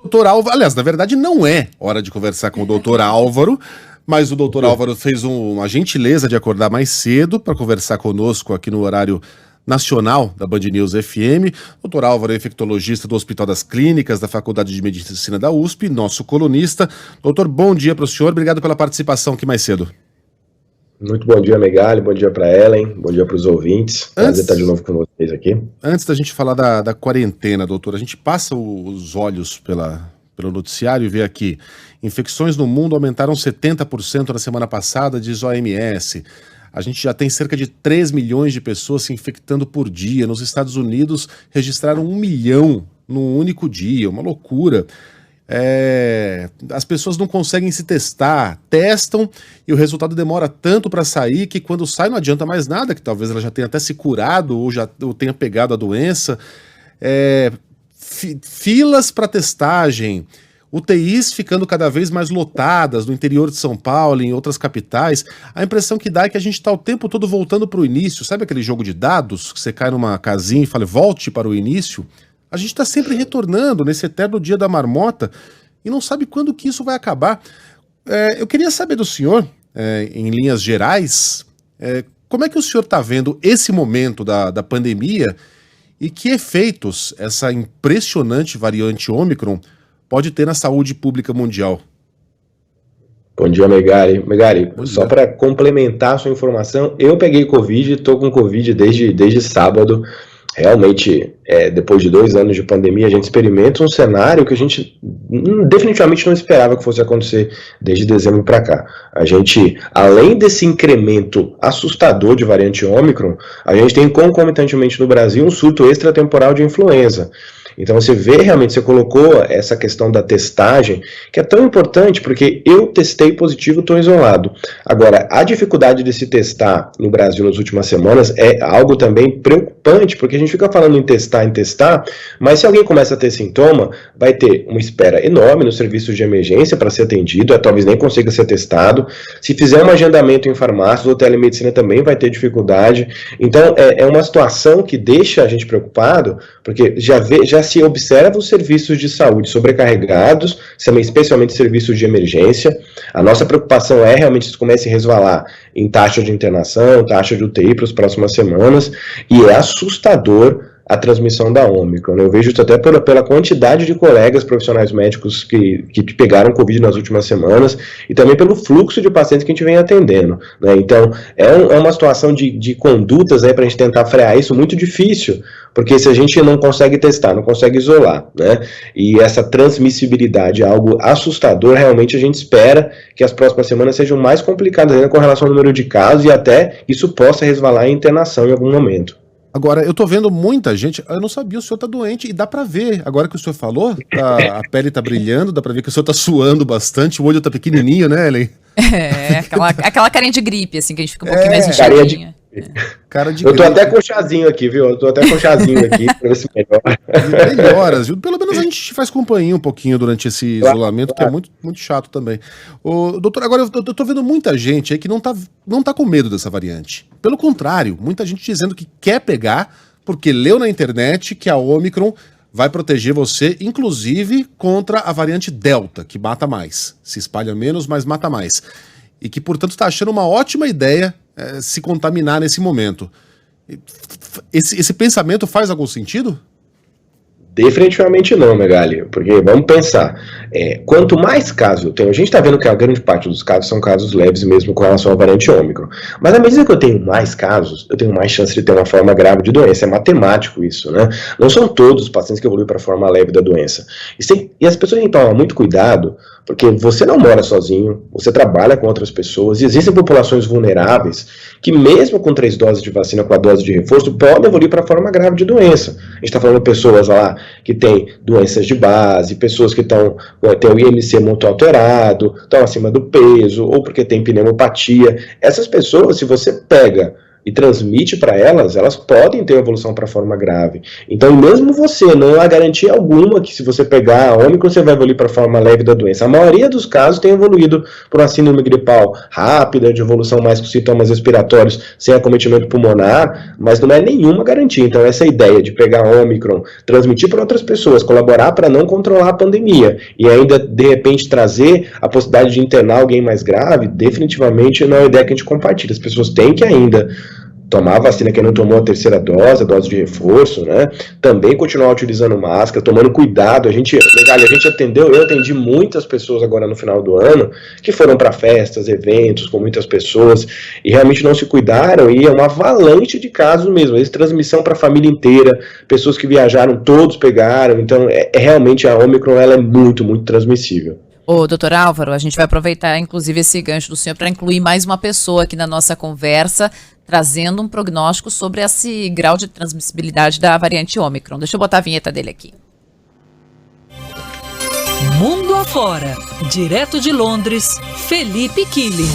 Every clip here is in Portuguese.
Doutor Álvaro, aliás, na verdade não é hora de conversar com o doutor Álvaro, mas o doutor Álvaro fez uma gentileza de acordar mais cedo para conversar conosco aqui no horário nacional da Band News FM. Doutor Álvaro é infectologista do Hospital das Clínicas da Faculdade de Medicina da USP, nosso colunista. Doutor, bom dia para o senhor, obrigado pela participação aqui mais cedo. Muito bom dia, Megali, bom dia para Ellen, bom dia para os ouvintes. Prazer estar de novo com vocês aqui. Antes da gente falar da quarentena, doutor, a gente passa os olhos pelo noticiário e vê aqui: infecções no mundo aumentaram 70% na semana passada, diz a OMS. A gente já tem cerca de 3 milhões de pessoas se infectando por dia. Nos Estados Unidos registraram 1 milhão num único dia, uma loucura. As pessoas não conseguem se testar, testam e o resultado demora tanto para sair que quando sai não adianta mais nada, que talvez ela já tenha até se curado ou tenha pegado a doença. Filas para testagem, UTIs ficando cada vez mais lotadas no interior de São Paulo, em outras capitais. A impressão que dá é que a gente está o tempo todo voltando para o início. Sabe aquele jogo de dados que você cai numa casinha e fala volte para o início? A gente está sempre retornando nesse eterno dia da marmota e não sabe quando que isso vai acabar. Eu queria saber do senhor, em linhas gerais, como é que o senhor está vendo esse momento da pandemia e que efeitos essa impressionante variante Ômicron pode ter na saúde pública mundial? Bom dia, Megali. Megali, só para complementar a sua informação, eu peguei Covid, estou com Covid desde sábado. Realmente, depois de 2 anos de pandemia, a gente experimenta um cenário que a gente definitivamente não esperava que fosse acontecer desde dezembro para cá. A gente, além desse incremento assustador de variante Ômicron, a gente tem concomitantemente no Brasil um surto extratemporal de influenza. Então você vê realmente, você colocou essa questão da testagem, que é tão importante, porque eu testei positivo, estou isolado. Agora, a dificuldade de se testar no Brasil nas últimas semanas é algo também preocupante, porque a gente fica falando em testar, mas se alguém começa a ter sintoma, vai ter uma espera enorme nos serviços de emergência para ser atendido, talvez nem consiga ser testado. Se fizer um agendamento em farmácias ou telemedicina também vai ter dificuldade. Então é uma situação que deixa a gente preocupado, porque já se observa os serviços de saúde sobrecarregados, especialmente serviços de emergência. A nossa preocupação é realmente que isso comece a resvalar em taxa de internação, taxa de UTI para as próximas semanas, e é assustador a transmissão da Ômicron. Eu vejo isso até pela quantidade de colegas profissionais médicos que pegaram Covid nas últimas semanas e também pelo fluxo de pacientes que a gente vem atendendo, né? Então, é uma situação de condutas para a gente tentar frear isso muito difícil, porque se a gente não consegue testar, não consegue isolar, né? E essa transmissibilidade é algo assustador, realmente a gente espera que as próximas semanas sejam mais complicadas ainda com relação ao número de casos e até isso possa resvalar em internação em algum momento. Agora, eu tô vendo muita gente, eu não sabia, o senhor tá doente, e dá pra ver, agora que o senhor falou, a pele tá brilhando, dá pra ver que o senhor tá suando bastante, o olho tá pequenininho, né, Ellen? Aquela carinha de gripe, assim, que a gente fica um pouquinho mais inchadinha. Eu tô até com chazinho aqui, viu? Eu tô até com chazinho aqui, pra ver se melhora. Melhoras, viu? Pelo menos a gente faz companhia um pouquinho durante esse isolamento, que é muito, muito chato também. Doutor, agora eu tô vendo muita gente aí que não tá com medo dessa variante. Pelo contrário, muita gente dizendo que quer pegar, porque leu na internet que a Ômicron vai proteger você, inclusive contra a variante Delta, que mata mais. Se espalha menos, mas mata mais. E que, portanto, está achando uma ótima ideia se contaminar nesse momento. Esse pensamento faz algum sentido? Definitivamente não, Megali, porque vamos pensar, quanto mais casos eu tenho, a gente está vendo que a grande parte dos casos são casos leves mesmo com relação à variante Ômicron, mas à medida que eu tenho mais casos, eu tenho mais chance de ter uma forma grave de doença, é matemático isso, né? Não são todos os pacientes que evoluem para a forma leve da doença, e as pessoas têm que tomar muito cuidado, porque você não mora sozinho, você trabalha com outras pessoas, e existem populações vulneráveis que mesmo com 3 doses de vacina, com a dose de reforço, podem evoluir para a forma grave de doença. A gente está falando de pessoas lá que têm doenças de base, pessoas que têm o IMC muito alterado, estão acima do peso, ou porque tem pneumopatia. Essas pessoas, se você pega e transmite para elas podem ter evolução para forma grave. Então, mesmo você, não há garantia alguma que se você pegar a Ômicron, você vai evoluir para a forma leve da doença. A maioria dos casos tem evoluído por uma síndrome gripal rápida, de evolução mais com sintomas respiratórios, sem acometimento pulmonar, mas não é nenhuma garantia. Então, essa ideia de pegar a Ômicron, transmitir para outras pessoas, colaborar para não controlar a pandemia, e ainda, de repente, trazer a possibilidade de internar alguém mais grave, definitivamente não é uma ideia que a gente compartilha. As pessoas têm que ainda tomar a vacina, quem não tomou a terceira dose, a dose de reforço, né? Também continuar utilizando máscara, tomando cuidado. Eu atendi muitas pessoas agora no final do ano, que foram para festas, eventos, com muitas pessoas, e realmente não se cuidaram, e é uma avalanche de casos mesmo, às vezes transmissão para a família inteira, pessoas que viajaram, todos pegaram, então realmente a Ômicron, ela é muito, muito transmissível. Ô, doutor Álvaro, a gente vai aproveitar, inclusive, esse gancho do senhor para incluir mais uma pessoa aqui na nossa conversa, trazendo um prognóstico sobre esse grau de transmissibilidade da variante Ômicron. Deixa eu botar a vinheta dele aqui. Mundo afora, direto de Londres, Felipe Killing.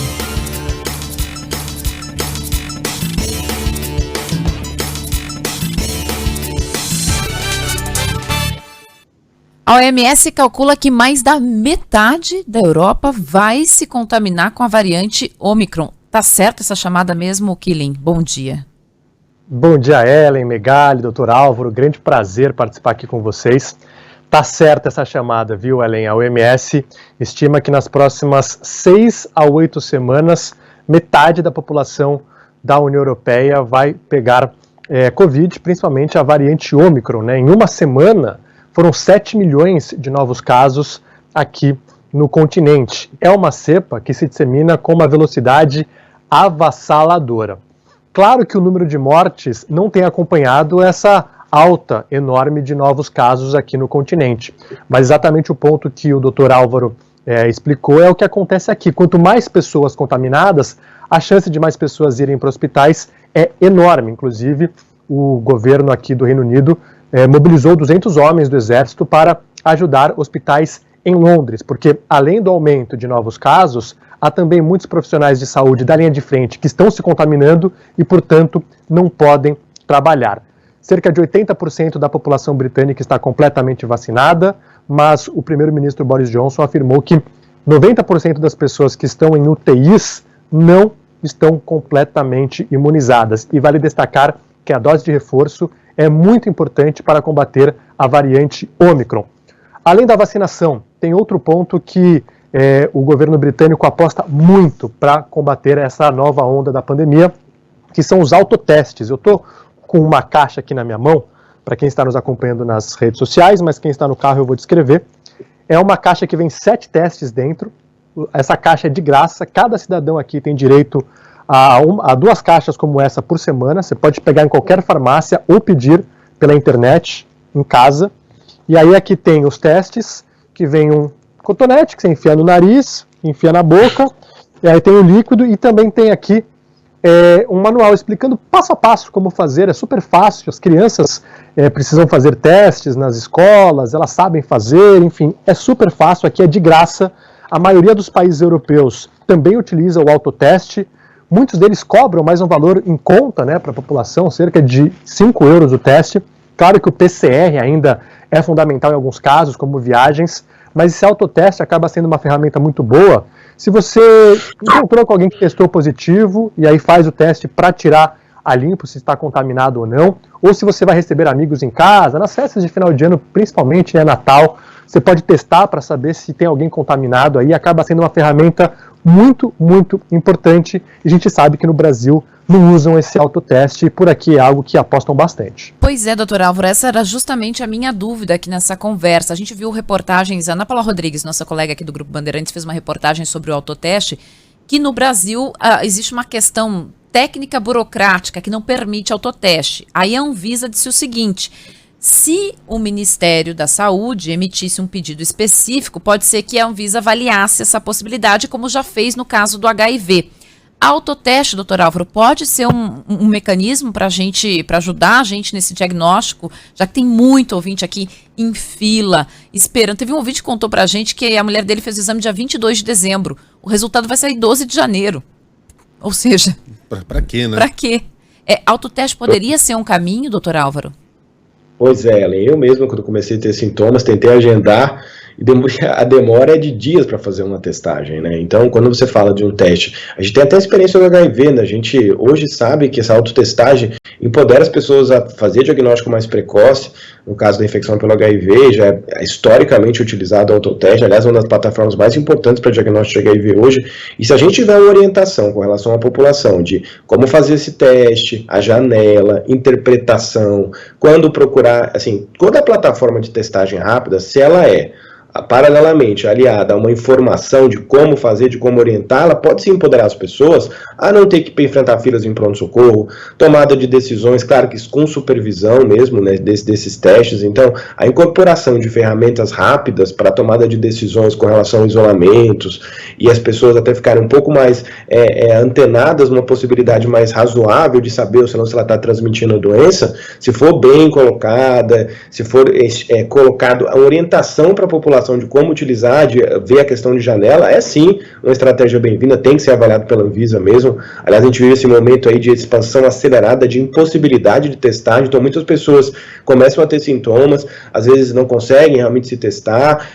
A OMS calcula que mais da metade da Europa vai se contaminar com a variante Ômicron. Tá certo essa chamada mesmo, Killing? Bom dia. Bom dia, Ellen, Megali, doutor Álvaro. Grande prazer participar aqui com vocês. Tá certa essa chamada, viu, Ellen? A OMS estima que nas próximas 6 a 8 semanas, metade da população da União Europeia vai pegar Covid, principalmente a variante Ômicron, né? Em uma semana, foram 7 milhões de novos casos aqui no continente. É uma cepa que se dissemina com uma velocidade avassaladora. Claro que o número de mortes não tem acompanhado essa alta enorme de novos casos aqui no continente. Mas exatamente o ponto que o Dr. Álvaro explicou é o que acontece aqui. Quanto mais pessoas contaminadas, a chance de mais pessoas irem para hospitais é enorme. Inclusive, o governo aqui do Reino Unido mobilizou 200 homens do Exército para ajudar hospitais em Londres, porque além do aumento de novos casos, há também muitos profissionais de saúde da linha de frente que estão se contaminando e, portanto, não podem trabalhar. Cerca de 80% da população britânica está completamente vacinada, mas o primeiro-ministro Boris Johnson afirmou que 90% das pessoas que estão em UTIs não estão completamente imunizadas. E vale destacar que a dose de reforço é muito importante para combater a variante Ômicron. Além da vacinação, tem outro ponto que o governo britânico aposta muito para combater essa nova onda da pandemia, que são os autotestes. Eu estou com uma caixa aqui na minha mão, para quem está nos acompanhando nas redes sociais, mas quem está no carro eu vou descrever. É uma caixa que vem 7 testes dentro. Essa caixa é de graça, cada cidadão aqui tem direito a 2 caixas como essa por semana. Você pode pegar em qualquer farmácia ou pedir pela internet em casa. E aí aqui tem os testes, que vem um cotonete que você enfia no nariz, enfia na boca, e aí tem o líquido, e também tem aqui um manual explicando passo a passo como fazer. É super fácil, as crianças precisam fazer testes nas escolas, elas sabem fazer, enfim, é super fácil, aqui é de graça. A maioria dos países europeus também utiliza o autoteste. Muitos deles cobram mais um valor em conta, né, para a população, cerca de 5 euros o teste. Claro que o PCR ainda é fundamental em alguns casos, como viagens, mas esse autoteste acaba sendo uma ferramenta muito boa. Se você encontrou com alguém que testou positivo, e aí faz o teste para tirar a limpo se está contaminado ou não, ou se você vai receber amigos em casa, nas festas de final de ano, principalmente, né, Natal, você pode testar para saber se tem alguém contaminado aí, acaba sendo uma ferramenta muito, muito importante, e a gente sabe que no Brasil não usam esse autoteste, e por aqui é algo que apostam bastante. Pois é, doutor Álvaro, essa era justamente a minha dúvida aqui nessa conversa. A gente viu reportagens, a Ana Paula Rodrigues, nossa colega aqui do Grupo Bandeirantes, fez uma reportagem sobre o autoteste, que no Brasil existe uma questão técnica burocrática que não permite autoteste. Aí a Anvisa disse o seguinte: se o Ministério da Saúde emitisse um pedido específico, pode ser que a Anvisa avaliasse essa possibilidade, como já fez no caso do HIV. Autoteste, doutor Álvaro, pode ser um mecanismo para ajudar a gente nesse diagnóstico, já que tem muito ouvinte aqui em fila, esperando. Teve um ouvinte que contou para a gente que a mulher dele fez o exame dia 22 de dezembro. O resultado vai sair 12 de janeiro. Ou seja... Para quê, né? Para quê? Autoteste poderia ser um caminho, doutor Álvaro? Pois é, Ellen, eu mesmo, quando comecei a ter sintomas, tentei agendar, e a demora é de dias para fazer uma testagem, né? Então, quando você fala de um teste, a gente tem até experiência do HIV, né? A gente hoje sabe que essa autotestagem empodera as pessoas a fazer diagnóstico mais precoce. No caso da infecção pelo HIV, já é historicamente utilizado o autoteste, aliás, uma das plataformas mais importantes para diagnóstico de HIV hoje. E se a gente tiver uma orientação com relação à população de como fazer esse teste, a janela, interpretação, quando procurar, assim, toda a plataforma de testagem rápida, se ela é paralelamente aliada a uma informação de como fazer, de como orientar, ela pode sim empoderar as pessoas a não ter que enfrentar filas em pronto-socorro, tomada de decisões, claro que com supervisão mesmo, né, desses testes. Então, a incorporação de ferramentas rápidas para a tomada de decisões com relação a isolamentos e as pessoas até ficarem um pouco mais antenadas numa possibilidade mais razoável de saber se ela está transmitindo a doença, se for bem colocada, se for colocado a orientação para a população de como utilizar, de ver a questão de janela, é sim uma estratégia bem-vinda, tem que ser avaliado pela Anvisa mesmo. Aliás, a gente vive esse momento aí de expansão acelerada, de impossibilidade de testagem, então muitas pessoas começam a ter sintomas, às vezes não conseguem realmente se testar,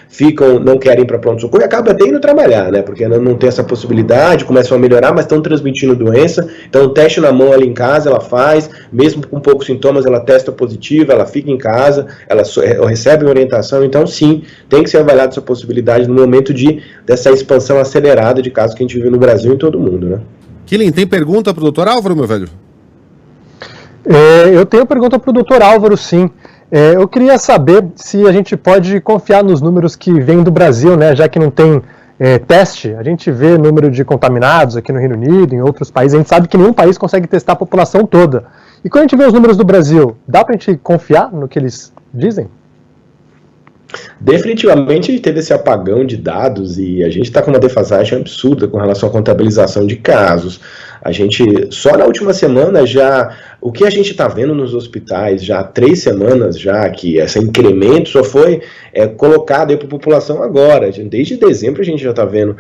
não querem ir para pronto-socorro e acabam até indo trabalhar, né, porque não tem essa possibilidade, começam a melhorar, mas estão transmitindo doença, então o teste na mão ali em casa, ela faz, mesmo com poucos sintomas, ela testa positivo, ela fica em casa, ela recebe orientação, então sim, tem que ser avaliado essa possibilidade no momento dessa expansão acelerada de casos que a gente vive no Brasil e em todo o mundo, né? Killing, tem pergunta para o doutor Álvaro, meu velho? Eu tenho pergunta para o doutor Álvaro, sim. Eu queria saber se a gente pode confiar nos números que vêm do Brasil, né? Já que não tem teste, a gente vê número de contaminados aqui no Reino Unido, em outros países, a gente sabe que nenhum país consegue testar a população toda. E quando a gente vê os números do Brasil, dá para a gente confiar no que eles dizem? Definitivamente a gente teve esse apagão de dados e a gente está com uma defasagem absurda com relação à contabilização de casos. A gente, só na última semana já, o que a gente está vendo nos hospitais já há 3 semanas já, que esse incremento só foi colocado aí para a população agora. Desde dezembro a gente já está vendo,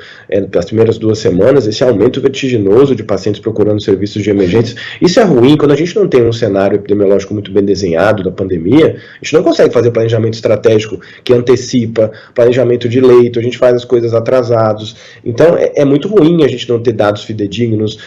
nas primeiras 2 semanas, esse aumento vertiginoso de pacientes procurando serviços de emergência. Isso é ruim, quando a gente não tem um cenário epidemiológico muito bem desenhado da pandemia, a gente não consegue fazer planejamento estratégico que antecipa, planejamento de leito, a gente faz as coisas atrasados. Então é muito ruim a gente não ter dados fidedignos.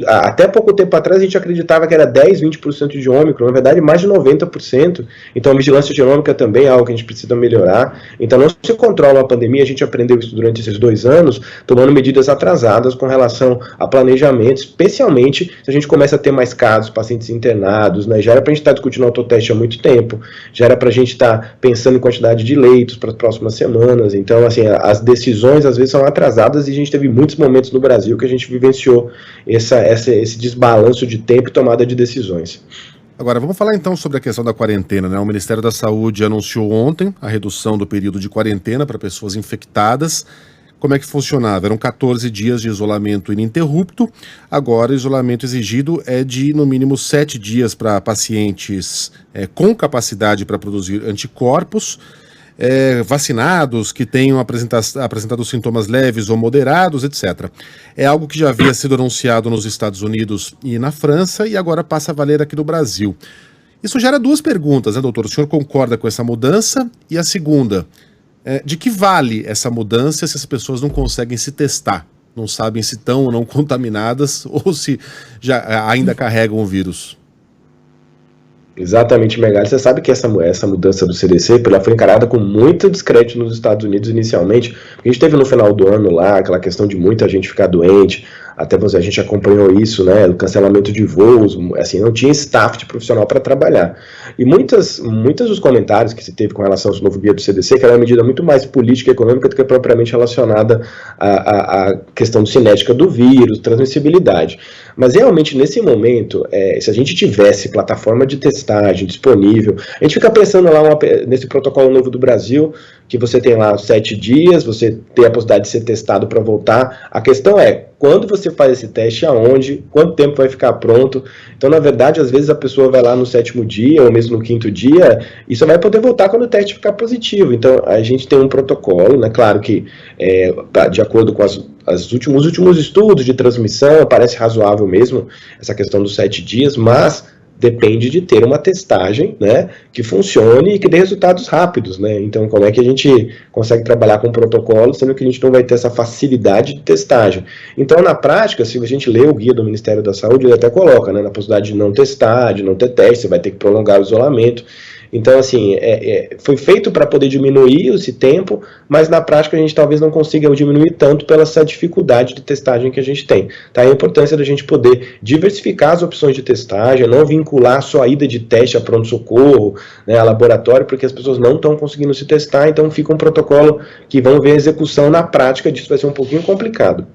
Até pouco tempo atrás a gente acreditava que era 10, 20% de Ômicron, na verdade mais de 90%. Então a vigilância genômica também é algo que a gente precisa melhorar. Então não se controla a pandemia, a gente aprendeu isso durante esses 2 anos, tomando medidas atrasadas com relação a planejamento, especialmente se a gente começa a ter mais casos, pacientes internados, né? Já era para a gente estar discutindo o autoteste há muito tempo, já era para a gente estar pensando em quantidade de leitos para as próximas semanas. Então, assim, as decisões às vezes são atrasadas e a gente teve muitos momentos no Brasil que a gente vivenciou esse desbalanço de tempo e tomada de decisões. Agora, vamos falar então sobre a questão da quarentena, né? O Ministério da Saúde anunciou ontem a redução do período de quarentena para pessoas infectadas. Como é que funcionava? Eram 14 dias de isolamento ininterrupto. Agora, o isolamento exigido é de, no mínimo, 7 dias para pacientes com capacidade para produzir anticorpos, vacinados, que tenham apresentado sintomas leves ou moderados, etc. É algo que já havia sido anunciado nos Estados Unidos e na França e agora passa a valer aqui no Brasil. Isso gera 2 perguntas, né, doutor? O senhor concorda com essa mudança? E a segunda, de que vale essa mudança se as pessoas não conseguem se testar? Não sabem se estão ou não contaminadas ou se já ainda carregam o vírus? Exatamente, Megali. Você sabe que essa mudança do CDC ela foi encarada com muito descrédito nos Estados Unidos inicialmente. A gente teve no final do ano lá aquela questão de muita gente ficar doente, até a gente acompanhou isso, né, o cancelamento de voos, assim, não tinha staff de profissional para trabalhar. E muitos dos comentários que se teve com relação ao novo guia do CDC, que era uma medida muito mais política e econômica do que propriamente relacionada à questão cinética do vírus, transmissibilidade. Mas realmente nesse momento, se a gente tivesse plataforma de testagem disponível, a gente fica pensando lá nesse protocolo novo do Brasil, que você tem lá 7 dias, você tem a possibilidade de ser testado para voltar. A questão é, quando você faz esse teste, aonde, quanto tempo vai ficar pronto? Então, na verdade, às vezes a pessoa vai lá no 7º dia, ou mesmo no 5º dia, e só vai poder voltar quando o teste ficar positivo. Então, a gente tem um protocolo, né? Claro que, de acordo com os últimos estudos de transmissão, parece razoável mesmo essa questão dos 7 dias, mas depende de ter uma testagem, né, que funcione e que dê resultados rápidos, né? Então, como é que a gente consegue trabalhar com um protocolo, sendo que a gente não vai ter essa facilidade de testagem? Então, na prática, se a gente lê o guia do Ministério da Saúde, ele até coloca, né, na possibilidade de não testar, de não ter teste, você vai ter que prolongar o isolamento. Então, assim, foi feito para poder diminuir esse tempo, mas na prática a gente talvez não consiga diminuir tanto pela essa dificuldade de testagem que a gente tem. Tá? A importância da gente poder diversificar as opções de testagem, não vincular só a ida de teste a pronto-socorro, né, a laboratório, porque as pessoas não estão conseguindo se testar, então fica um protocolo que vão ver a execução na prática disso, vai ser um pouquinho complicado.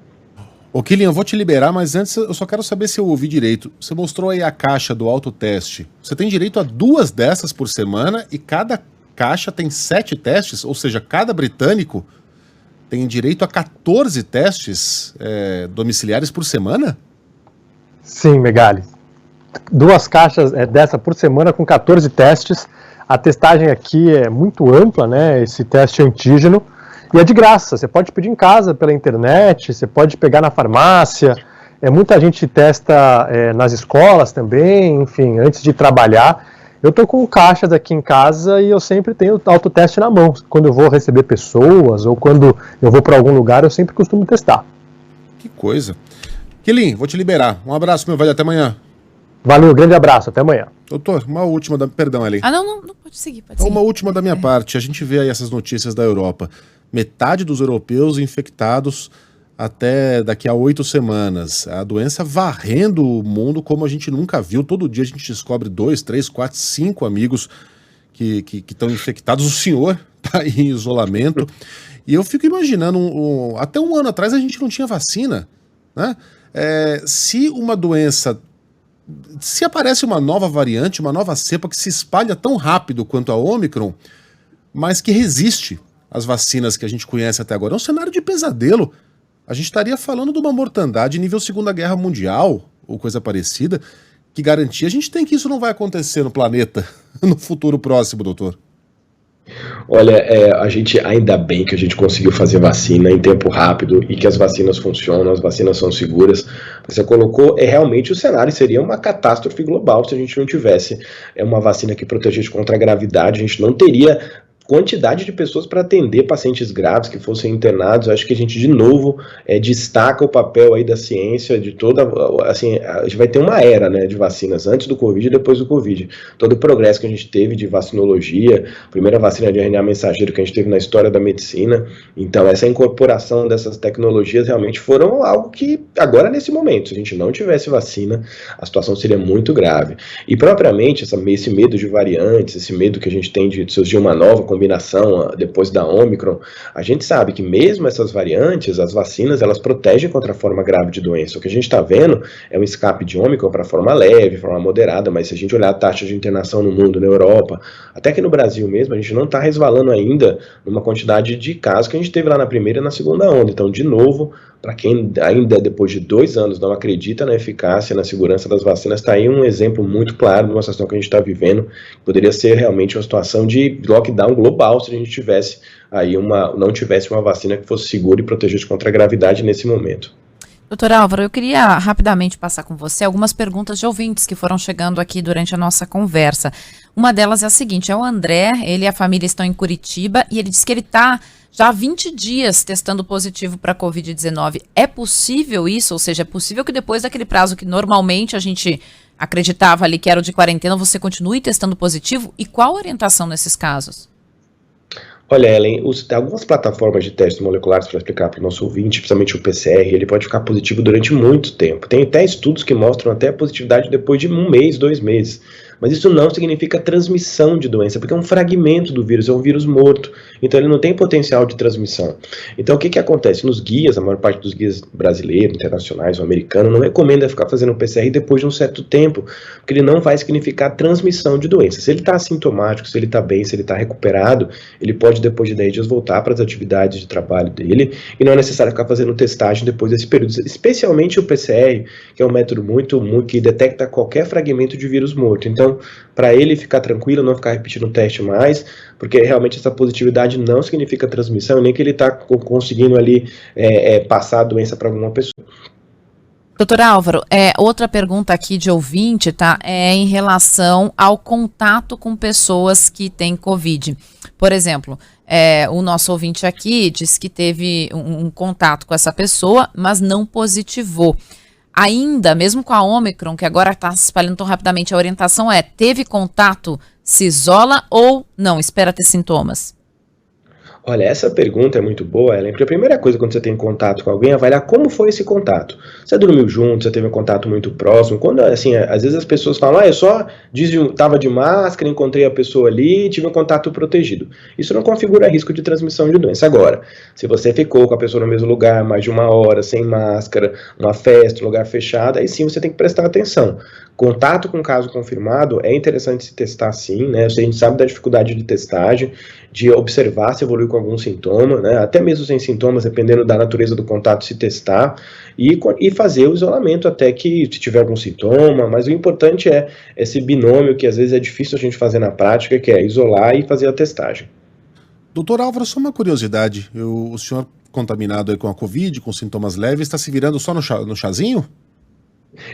Ô, Kylian, eu vou te liberar, mas antes eu só quero saber se eu ouvi direito. Você mostrou aí a caixa do autoteste. Você tem direito a 2 dessas por semana e cada caixa tem 7 testes, ou seja, cada britânico tem direito a 14 testes domiciliares por semana? Sim, Megali. 2 caixas dessa por semana com 14 testes. A testagem aqui é muito ampla, né? Esse teste antígeno. E é de graça, você pode pedir em casa pela internet, você pode pegar na farmácia, muita gente testa nas escolas também, enfim, antes de trabalhar. Eu estou com caixas aqui em casa e eu sempre tenho autoteste na mão. Quando eu vou receber pessoas ou quando eu vou para algum lugar, eu sempre costumo testar. Que coisa. Kylian, vou te liberar. Um abraço, meu velho, até amanhã. Valeu, grande abraço, até amanhã. Doutor, uma última, perdão, Ellen. Não, pode seguir, pode seguir. Uma última da minha parte, a gente vê aí essas notícias da Europa. Metade dos europeus infectados até daqui a 8 semanas. A doença varrendo o mundo como a gente nunca viu. Todo dia a gente descobre 2, 3, 4, 5 amigos que estão infectados. O senhor está em isolamento. E eu fico imaginando, até um ano atrás a gente não tinha vacina, né? Se uma doença... Se aparece uma nova variante, uma nova cepa que se espalha tão rápido quanto a Ômicron, mas que resiste às vacinas que a gente conhece até agora, é um cenário de pesadelo. A gente estaria falando de uma mortandade nível Segunda Guerra Mundial, ou coisa parecida, que garantia a gente tem que isso não vai acontecer no planeta no futuro próximo, doutor. Olha, a gente, ainda bem que a gente conseguiu fazer vacina em tempo rápido e que as vacinas funcionam, as vacinas são seguras. Você colocou, realmente o cenário seria uma catástrofe global se a gente não tivesse uma vacina que protegesse contra a gravidade. A gente não teria quantidade de pessoas para atender pacientes graves que fossem internados. Acho que a gente, de novo, destaca o papel aí da ciência, de toda, assim, a gente vai ter uma era, né, de vacinas, antes do Covid e depois do Covid. Todo o progresso que a gente teve de vacinologia, primeira vacina de RNA mensageiro que a gente teve na história da medicina. Então, essa incorporação dessas tecnologias realmente foram algo que, agora nesse momento, se a gente não tivesse vacina, a situação seria muito grave. E, propriamente, esse medo de variantes, esse medo que a gente tem de surgir uma nova combinação depois da Ômicron, a gente sabe que mesmo essas variantes, as vacinas, elas protegem contra a forma grave de doença. O que a gente está vendo é um escape de Ômicron para forma leve, forma moderada, mas se a gente olhar a taxa de internação no mundo, na Europa, até que no Brasil mesmo, a gente não está resvalando ainda numa quantidade de casos que a gente teve lá na primeira e na segunda onda. Então, de novo, para quem ainda depois de 2 anos não acredita na eficácia, na segurança das vacinas, está aí um exemplo muito claro de uma situação que a gente está vivendo, que poderia ser realmente uma situação de lockdown global se a gente tivesse aí não tivesse uma vacina que fosse segura e protegesse contra a gravidade nesse momento. Doutor Álvaro, eu queria rapidamente passar com você algumas perguntas de ouvintes que foram chegando aqui durante a nossa conversa. Uma delas é a seguinte, é o André, ele e a família estão em Curitiba e ele diz que ele está já há 20 dias testando positivo para a Covid-19. É possível isso? Ou seja, é possível que depois daquele prazo que normalmente a gente acreditava ali que era o de quarentena, você continue testando positivo? E qual a orientação nesses casos? Olha, Ellen, algumas plataformas de testes moleculares, para explicar para o nosso ouvinte, principalmente o PCR, ele pode ficar positivo durante muito tempo. Tem até estudos que mostram até a positividade depois de 1 mês, 2 meses. mas isso não significa transmissão de doença, porque é um fragmento do vírus, é um vírus morto, então ele não tem potencial de transmissão. Então o que acontece? Nos guias, a maior parte dos guias brasileiros, internacionais ou americanos, não recomenda ficar fazendo PCR depois de um certo tempo, porque ele não vai significar transmissão de doença. Se ele está assintomático, se ele está bem, se ele está recuperado, ele pode depois de 10 dias voltar para as atividades de trabalho dele, e não é necessário ficar fazendo testagem depois desse período, especialmente o PCR, que é um método muito que detecta qualquer fragmento de vírus morto. Então, para ele ficar tranquilo, não ficar repetindo o teste mais, porque realmente essa positividade não significa transmissão, nem que ele está conseguindo ali passar a doença para alguma pessoa. Doutor Álvaro, outra pergunta aqui de ouvinte, tá? É em relação ao contato com pessoas que têm Covid. Por exemplo, o nosso ouvinte aqui disse que teve um contato com essa pessoa, mas não positivou. Ainda, mesmo com a Ômicron, que agora está se espalhando tão rapidamente, a orientação teve contato, se isola ou não, espera ter sintomas? Olha, essa pergunta é muito boa, Ellen, porque a primeira coisa quando você tem contato com alguém é avaliar como foi esse contato. Você dormiu junto, você teve um contato muito próximo. Quando, assim, às vezes as pessoas falam, eu só estava de máscara, encontrei a pessoa ali e tive um contato protegido. Isso não configura risco de transmissão de doença. Agora, se você ficou com a pessoa no mesmo lugar mais de 1 hora, sem máscara, uma festa, um lugar fechado, aí sim você tem que prestar atenção. Contato com caso confirmado, é interessante se testar sim, né? A gente sabe da dificuldade de testagem, de observar se evoluiu com algum sintoma, né? Até mesmo sem sintomas, dependendo da natureza do contato, se testar e fazer o isolamento até que se tiver algum sintoma, mas o importante é esse binômio que às vezes é difícil a gente fazer na prática, que é isolar e fazer a testagem. Doutor Álvaro, só uma curiosidade, o senhor contaminado aí com a Covid, com sintomas leves, está se virando só no chazinho?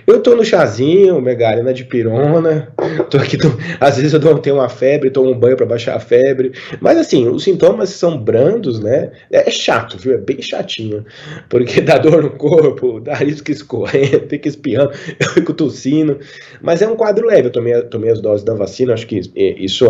Eu tô no chazinho, Megali, na dipirona, tô aqui, às vezes eu tenho uma febre, tomo um banho para baixar a febre, mas assim, os sintomas são brandos, né, é chato, viu, é bem chatinho, porque dá dor no corpo, dá risco escorrendo, fica espirrando, eu fico tossindo, mas é um quadro leve, eu tomei as doses da vacina, acho que isso,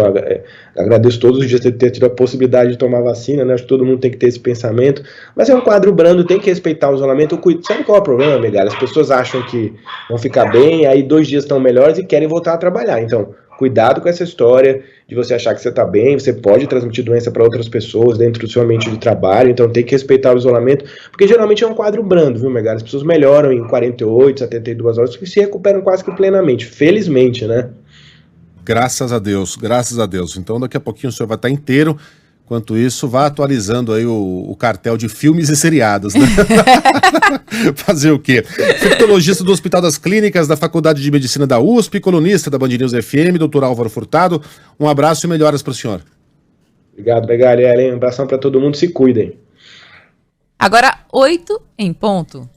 agradeço todos os dias ter tido a possibilidade de tomar vacina, né, acho que todo mundo tem que ter esse pensamento, mas é um quadro brando, tem que respeitar o isolamento. Sabe qual é o problema, Megali? As pessoas acham que vão ficar bem, aí 2 dias estão melhores e querem voltar a trabalhar. Então, cuidado com essa história de você achar que você está bem, você pode transmitir doença para outras pessoas dentro do seu ambiente de trabalho, então tem que respeitar o isolamento, porque geralmente é um quadro brando, viu, Megali? As pessoas melhoram em 48, 72 horas e se recuperam quase que plenamente, felizmente, né? Graças a Deus, graças a Deus. Então daqui a pouquinho o senhor vai estar inteiro. Enquanto isso, vá atualizando aí o cartel de filmes e seriados, né? Fazer o quê? Infectologista do Hospital das Clínicas da Faculdade de Medicina da USP, colunista da Band News FM, doutor Álvaro Furtado. Um abraço e melhoras para o senhor. Obrigado, Megali. Um abração para todo mundo, se cuidem. Agora, 8 em ponto.